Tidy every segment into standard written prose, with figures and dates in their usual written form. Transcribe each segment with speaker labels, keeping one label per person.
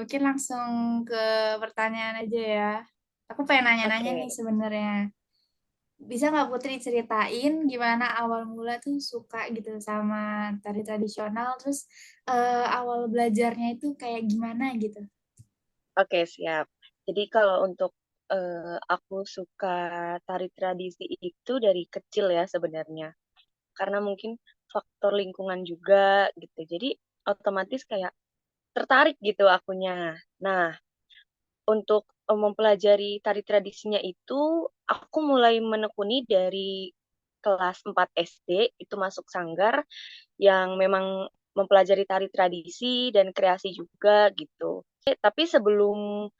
Speaker 1: Mungkin langsung ke pertanyaan aja ya. Aku pengen nanya-nanya nih
Speaker 2: Oke,
Speaker 1: sebenarnya. Bisa nggak Putri ceritain gimana awal mula tuh suka gitu sama tari tradisional, terus awal belajarnya itu kayak gimana gitu?
Speaker 2: oke, siap. Jadi kalau untuk aku suka tari tradisi itu dari kecil ya sebenarnya. Karena mungkin faktor lingkungan juga gitu. Jadi otomatis kayak tertarik gitu akunya. Nah, untuk mempelajari tari tradisinya itu aku mulai menekuni dari kelas 4 SD itu masuk sanggar yang memang mempelajari tari tradisi dan kreasi juga gitu. Tapi sebelum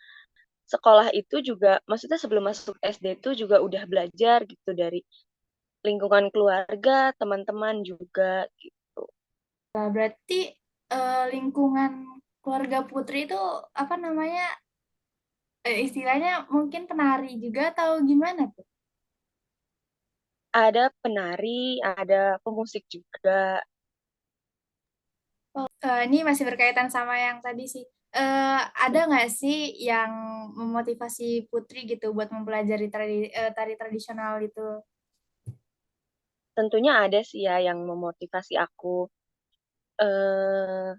Speaker 2: sekolah itu juga, maksudnya sebelum masuk SD itu juga udah belajar gitu dari lingkungan keluarga, teman-teman juga gitu.
Speaker 1: Nah, berarti lingkungan keluarga Putri itu apa namanya, istilahnya mungkin penari juga atau gimana tuh?
Speaker 2: Ada penari, ada pemusik juga.
Speaker 1: Ini masih berkaitan sama yang tadi sih. Ada nggak sih yang memotivasi Putri gitu buat mempelajari tari tradisional itu?
Speaker 2: Tentunya ada sih ya yang memotivasi aku. eh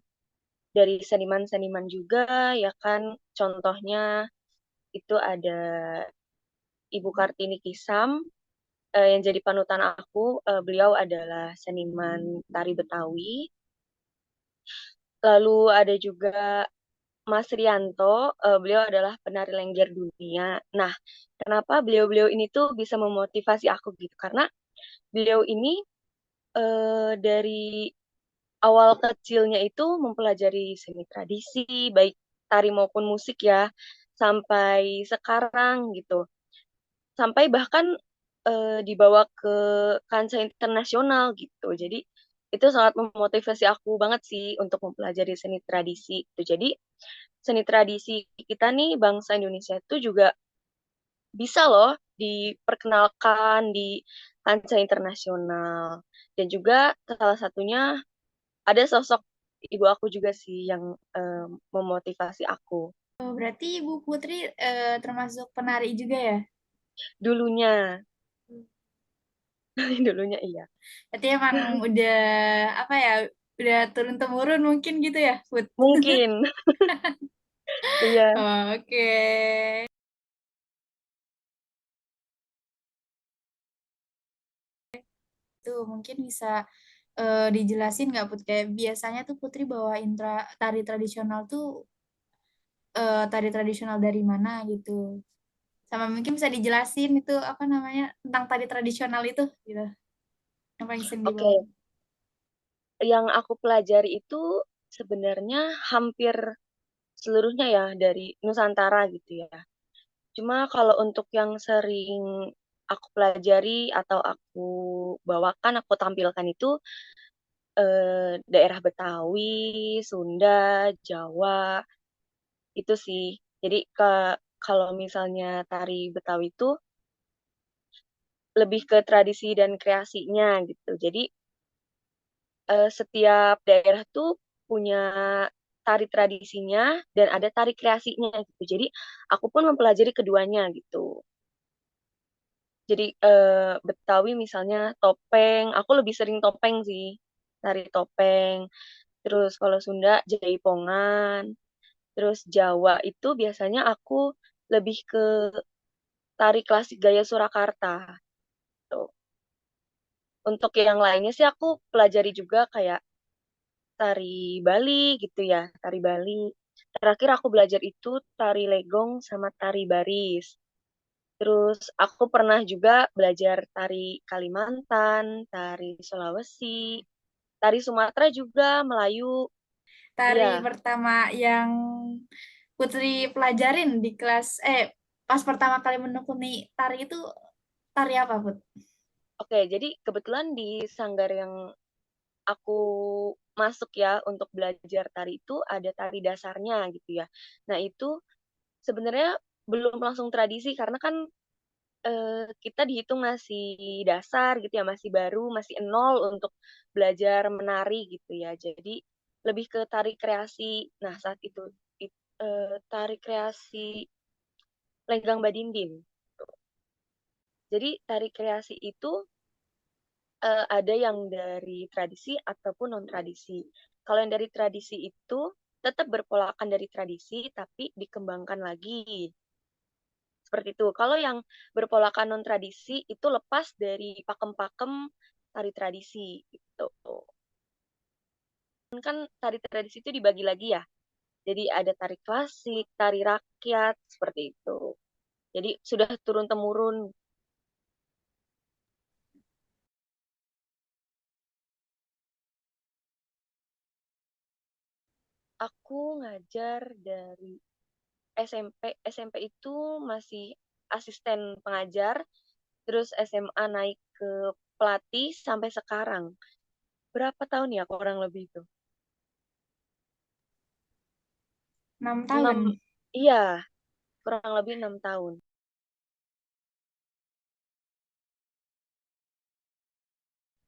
Speaker 2: dari seniman-seniman juga ya kan. Contohnya itu ada Ibu Kartini Kisam yang jadi panutan aku. Beliau adalah seniman tari Betawi. Lalu ada juga Mas Rianto, beliau adalah penari lengger dunia. Nah, kenapa beliau-beliau ini tuh bisa memotivasi aku gitu? Karena beliau ini dari awal kecilnya itu mempelajari seni tradisi, baik tari maupun musik ya, sampai sekarang gitu. Sampai bahkan dibawa ke kancah internasional gitu. Jadi itu sangat memotivasi aku banget sih untuk mempelajari seni tradisi. Gitu. Jadi seni tradisi kita nih bangsa Indonesia itu juga bisa loh diperkenalkan di kancah internasional. Dan juga salah satunya ada sosok ibu aku juga sih yang memotivasi aku
Speaker 1: Oh, berarti Ibu Putri termasuk penari juga ya?
Speaker 2: dulunya. Dulunya iya.
Speaker 1: Berarti emang udah apa ya? Udah turun temurun mungkin gitu ya, Put?
Speaker 2: Mungkin. Iya.
Speaker 1: Oke. Tuh mungkin bisa dijelasin nggak Put? Kayak biasanya tuh Putri bawa tari tradisional tuh tari tradisional dari mana gitu. Sama mungkin bisa dijelasin itu apa namanya tentang tari tradisional itu gitu. Yang paling sering dibawa.
Speaker 2: Oke, yang aku pelajari itu sebenarnya hampir seluruhnya ya dari Nusantara gitu ya. Cuma kalau untuk yang sering aku pelajari atau aku bawakan, aku tampilkan itu daerah Betawi, Sunda, Jawa, itu sih. Jadi kalau misalnya tari Betawi itu lebih ke tradisi dan kreasinya gitu. Jadi setiap daerah tuh punya tari tradisinya dan ada tari kreasinya gitu. Jadi aku pun mempelajari keduanya gitu. Jadi Betawi misalnya topeng, aku lebih sering topeng sih, tari topeng. Terus kalau Sunda jaipongan. Terus Jawa itu biasanya aku lebih ke tari klasik gaya Surakarta. Tuh. Untuk yang lainnya sih aku pelajari juga kayak tari Bali gitu ya, tari Bali. Terakhir aku belajar itu tari legong sama tari baris. Terus aku pernah juga belajar tari Kalimantan, tari Sulawesi, tari Sumatera juga, Melayu.
Speaker 1: Tari
Speaker 2: Iya,
Speaker 1: pertama yang Putri pelajarin di kelas pas pertama kali menekuni tari itu tari apa, Put?
Speaker 2: oke. Jadi kebetulan di sanggar yang aku masuk ya untuk belajar tari itu ada tari dasarnya gitu ya. Nah itu sebenarnya belum langsung tradisi karena kan kita dihitung masih dasar gitu ya, masih baru, masih nol untuk belajar menari gitu ya. Jadi lebih ke tari kreasi. Nah, saat itu tari kreasi Lenggang Badindin. Jadi tari kreasi itu ada yang dari tradisi ataupun non tradisi. Kalau yang dari tradisi itu tetap berpolakan dari tradisi tapi dikembangkan lagi. Seperti itu. Kalau yang berpolakan non tradisi itu lepas dari pakem-pakem tari tradisi gitu. Kan tari tradisi itu dibagi lagi ya. Jadi ada tari klasik, tari rakyat, seperti itu. Jadi sudah turun temurun. Aku ngajar dari SMP. SMP itu masih asisten pengajar, terus SMA naik ke pelatih sampai sekarang. Berapa tahun ya kurang lebih itu?
Speaker 1: 6 tahun.
Speaker 2: 6, iya, kurang lebih 6 tahun.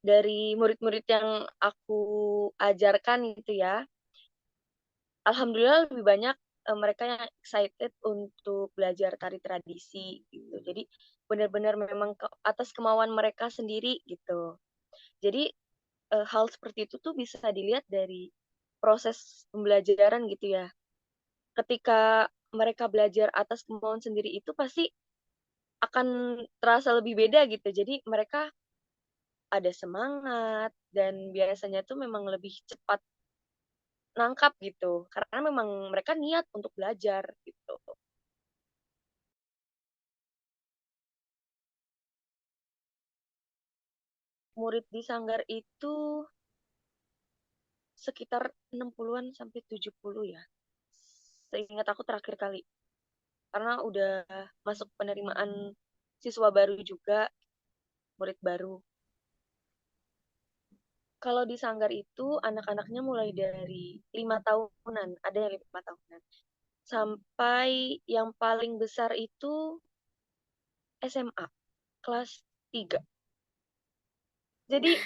Speaker 2: Dari murid-murid yang aku ajarkan itu ya, alhamdulillah lebih banyak mereka yang excited untuk belajar tari tradisi gitu. Jadi benar-benar memang atas kemauan mereka sendiri gitu. Jadi hal seperti itu tuh bisa dilihat dari proses pembelajaran gitu ya. Ketika mereka belajar atas kemauan sendiri itu pasti akan terasa lebih beda gitu. Jadi mereka ada semangat dan biasanya tuh memang lebih cepat nangkap gitu. Karena memang mereka niat untuk belajar gitu. Murid di Sanggar itu sekitar 60-an sampai 70 ya. Seingat aku terakhir kali. Karena udah masuk penerimaan siswa baru juga, murid baru. Kalau di Sanggar itu anak-anaknya mulai dari 5 tahunan, ada yang 5 tahunan. Sampai yang paling besar itu SMA, kelas 3. Jadi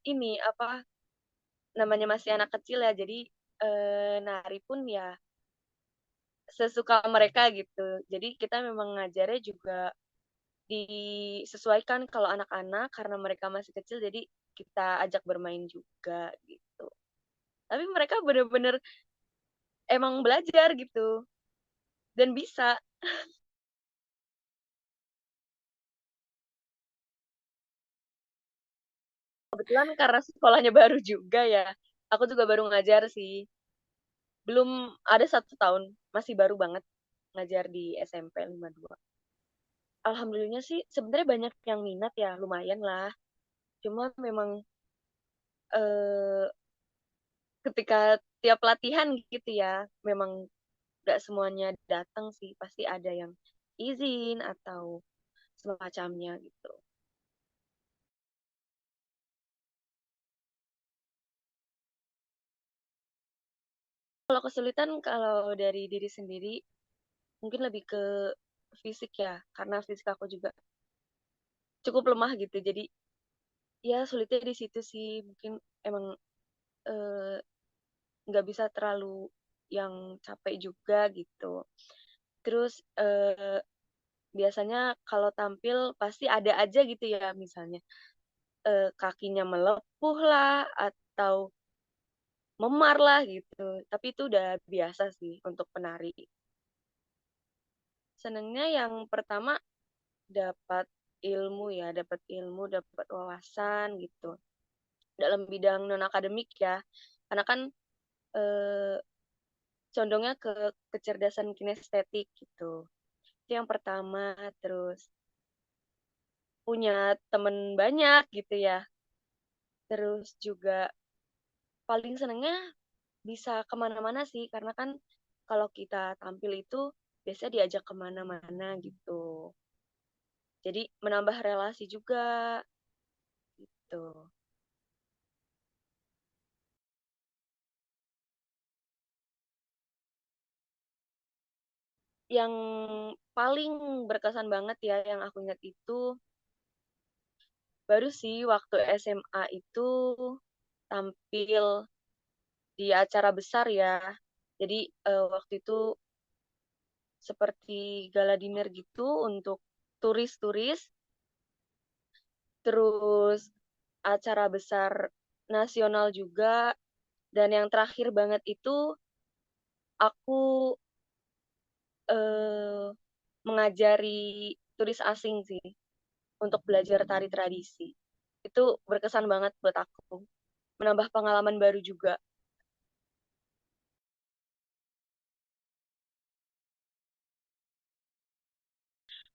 Speaker 2: ini apa namanya masih anak kecil ya, jadi nari pun ya sesuka mereka gitu. Jadi kita memang ngajarnya juga disesuaikan kalau anak-anak karena mereka masih kecil jadi kita ajak bermain juga gitu. Tapi mereka bener-bener emang belajar gitu dan bisa. Kebetulan karena sekolahnya baru juga ya. Aku juga baru ngajar sih. Belum ada 1 tahun, masih baru banget ngajar di SMP 52. Alhamdulillahnya sih sebenarnya banyak yang minat ya, lumayan lah. Cuma memang eh, ketika tiap latihan gitu ya, memang gak semuanya datang sih. Pasti ada yang izin atau semacamnya gitu. Kalau kesulitan kalau dari diri sendiri mungkin lebih ke fisik ya, karena fisik aku juga cukup lemah gitu. Jadi ya sulitnya di situ sih. Mungkin emang eh, nggak bisa terlalu yang capek juga gitu. Terus biasanya kalau tampil pasti ada aja gitu ya, misalnya kakinya melepuh lah atau memar lah gitu. Tapi itu udah biasa sih untuk penari. Senengnya yang pertama dapat ilmu ya, dapat ilmu, dapat wawasan gitu dalam bidang non akademik ya. Karena kan eh, condongnya ke kecerdasan kinestetik gitu. Itu yang pertama, terus punya temen banyak gitu ya. Terus juga paling senengnya bisa kemana-mana sih, karena kan kalau kita tampil itu biasanya diajak kemana-mana gitu. Jadi menambah relasi juga gitu. Yang paling berkesan banget ya yang aku ingat itu baru sih waktu SMA itu tampil di acara besar ya. Jadi waktu itu seperti gala dinner gitu untuk turis-turis, terus acara besar nasional juga, dan yang terakhir banget itu aku eh, mengajari turis asing sih untuk belajar tari tradisi. Itu berkesan banget buat aku, menambah pengalaman baru juga.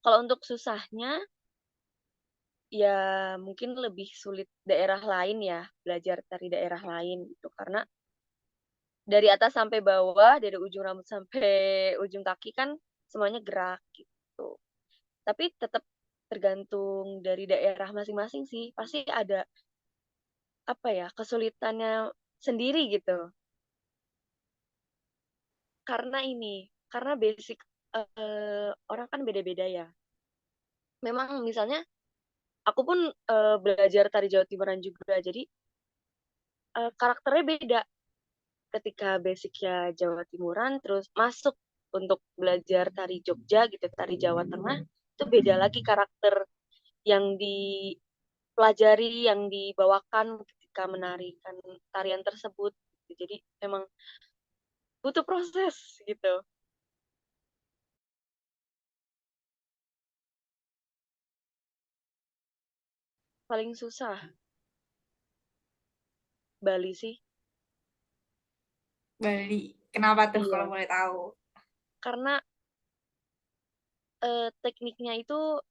Speaker 2: Kalau untuk susahnya, ya mungkin lebih sulit daerah lain ya, belajar tari daerah lain gitu. Karena dari atas sampai bawah, dari ujung rambut sampai ujung kaki kan semuanya gerak gitu. Tapi tetap tergantung dari daerah masing-masing sih. Pasti ada apa ya, kesulitannya sendiri gitu. Karena karena basic orang kan beda-beda ya. Memang misalnya aku pun belajar tari Jawa Timuran juga, jadi karakternya beda ketika basicnya Jawa Timuran terus masuk untuk belajar tari Jogja gitu, tari Jawa Tengah, itu beda lagi karakter yang dipelajari, yang dibawakan ketika menarikan tarian tersebut gitu. Jadi memang butuh proses gitu. Paling susah Bali sih.
Speaker 1: Bali. Kenapa tuh kalau
Speaker 2: Iya,
Speaker 1: boleh tahu?
Speaker 2: karena tekniknya itu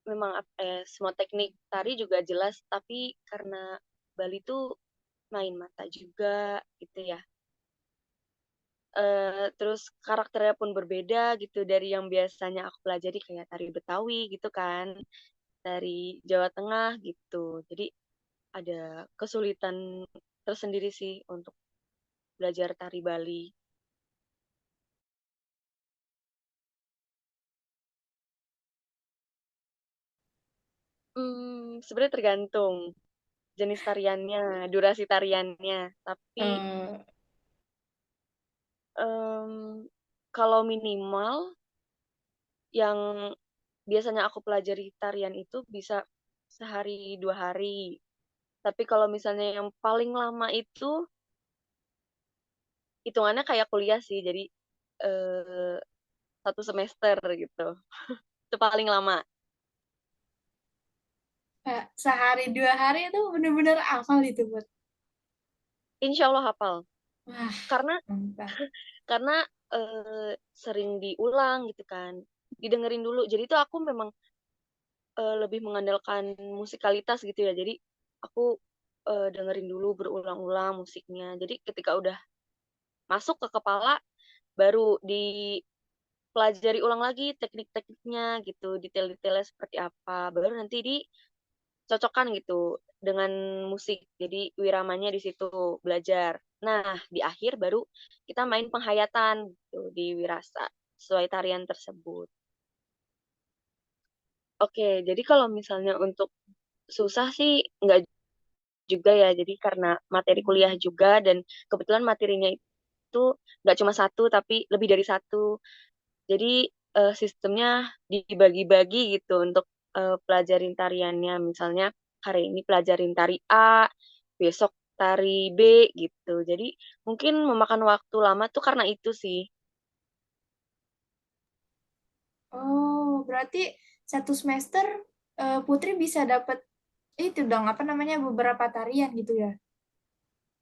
Speaker 2: memang semua teknik tari juga jelas, tapi karena Bali tuh main mata juga gitu ya. Terus karakternya pun berbeda gitu dari yang biasanya aku pelajari kayak tari Betawi gitu kan, dari Jawa Tengah gitu. Jadi ada kesulitan tersendiri sih untuk belajar tari Bali. Sebenarnya tergantung jenis tariannya, durasi tariannya. Tapi
Speaker 1: Eh,
Speaker 2: em, kalau minimal yang biasanya aku pelajari tarian itu bisa sehari 2 hari. Tapi kalau misalnya yang paling lama itu hitungannya kayak kuliah sih, jadi eh, 1 semester gitu. Itu paling lama.
Speaker 1: Sehari 2 hari itu bener-bener hafal itu buat.
Speaker 2: Insya Allah hafal.
Speaker 1: Wah,
Speaker 2: Karena
Speaker 1: mantap.
Speaker 2: karena sering diulang gitu kan, didengerin dulu. Jadi itu aku memang lebih mengandalkan musikalitas gitu ya. Jadi aku dengerin dulu berulang-ulang musiknya. Jadi ketika udah masuk ke kepala, baru dipelajari ulang lagi teknik-tekniknya gitu, detail-detailnya seperti apa. Baru nanti dicocokkan gitu dengan musik. Jadi wiramanya di situ belajar. Nah, di akhir baru kita main penghayatan gitu di wirasa sesuai tarian tersebut. Oke, jadi kalau misalnya untuk susah sih nggak juga ya. Jadi karena materi kuliah juga dan kebetulan materinya itu nggak cuma satu tapi lebih dari satu. Jadi sistemnya dibagi-bagi gitu untuk pelajarin tariannya. Misalnya hari ini pelajarin tari A, besok tari B gitu. Jadi mungkin memakan waktu lama tuh karena itu sih.
Speaker 1: Oh, berarti 1 semester Putri bisa dapat itu dong, apa namanya, beberapa tarian gitu ya?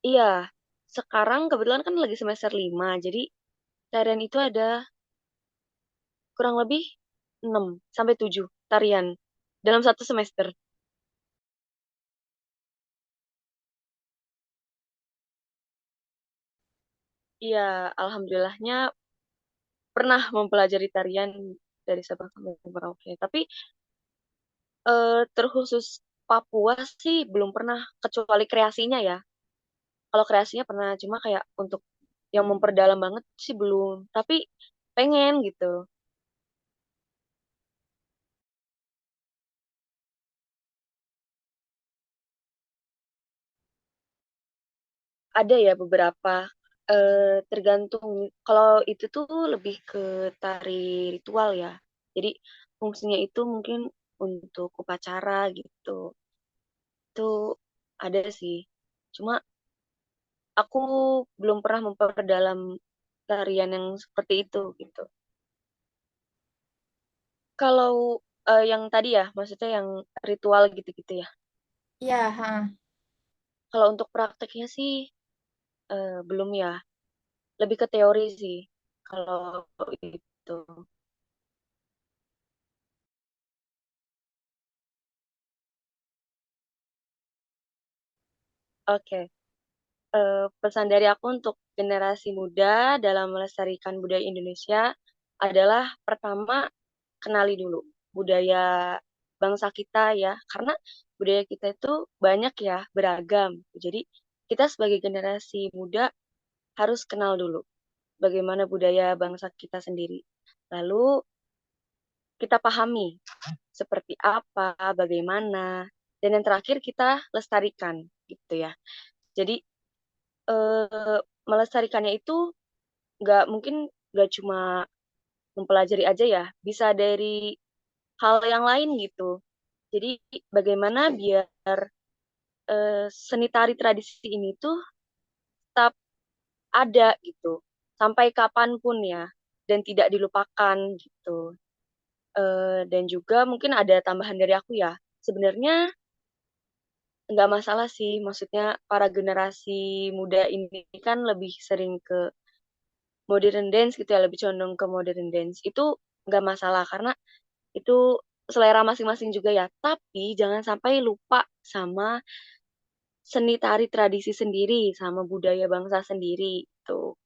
Speaker 2: Iya, sekarang kebetulan kan lagi semester 5. Jadi tarian itu ada kurang lebih 6 sampai 7 tarian dalam 1 semester. Iya, alhamdulillahnya pernah mempelajari tarian dari Sabang sampai Merauke. Tapi terkhusus Papua sih belum pernah, kecuali kreasinya ya. Kalau kreasinya pernah, cuma kayak untuk yang memperdalam banget sih belum. Tapi pengen gitu. Ada ya beberapa. Tergantung. Kalau itu tuh lebih ke tari ritual ya. Jadi fungsinya itu mungkin untuk upacara gitu. Itu ada sih. Cuma aku belum pernah memperdalam tarian yang seperti itu gitu. Kalau yang tadi ya, maksudnya yang ritual gitu-gitu ya.
Speaker 1: Iya, ha.
Speaker 2: Kalau untuk prakteknya sih belum ya. Lebih ke teori sih. Kalau itu. Oke. Pesan dari aku untuk generasi muda dalam melestarikan budaya Indonesia adalah pertama, kenali dulu budaya bangsa kita ya, karena budaya kita itu banyak ya, beragam. Jadi kita sebagai generasi muda harus kenal dulu bagaimana budaya bangsa kita sendiri. Lalu kita pahami seperti apa, bagaimana, dan yang terakhir kita lestarikan gitu ya. Jadi melestarikannya itu nggak mungkin nggak cuma mempelajari aja ya, bisa dari hal yang lain gitu. Jadi bagaimana biar seni tari tradisi ini tuh tetap ada gitu, sampai kapanpun ya, dan tidak dilupakan gitu. Dan juga mungkin ada tambahan dari aku ya, sebenarnya nggak masalah sih, maksudnya para generasi muda ini kan lebih sering ke modern dance gitu ya, lebih condong ke modern dance. Itu nggak masalah karena itu selera masing-masing juga ya. Tapi jangan sampai lupa sama seni tari tradisi sendiri, sama budaya bangsa sendiri gitu.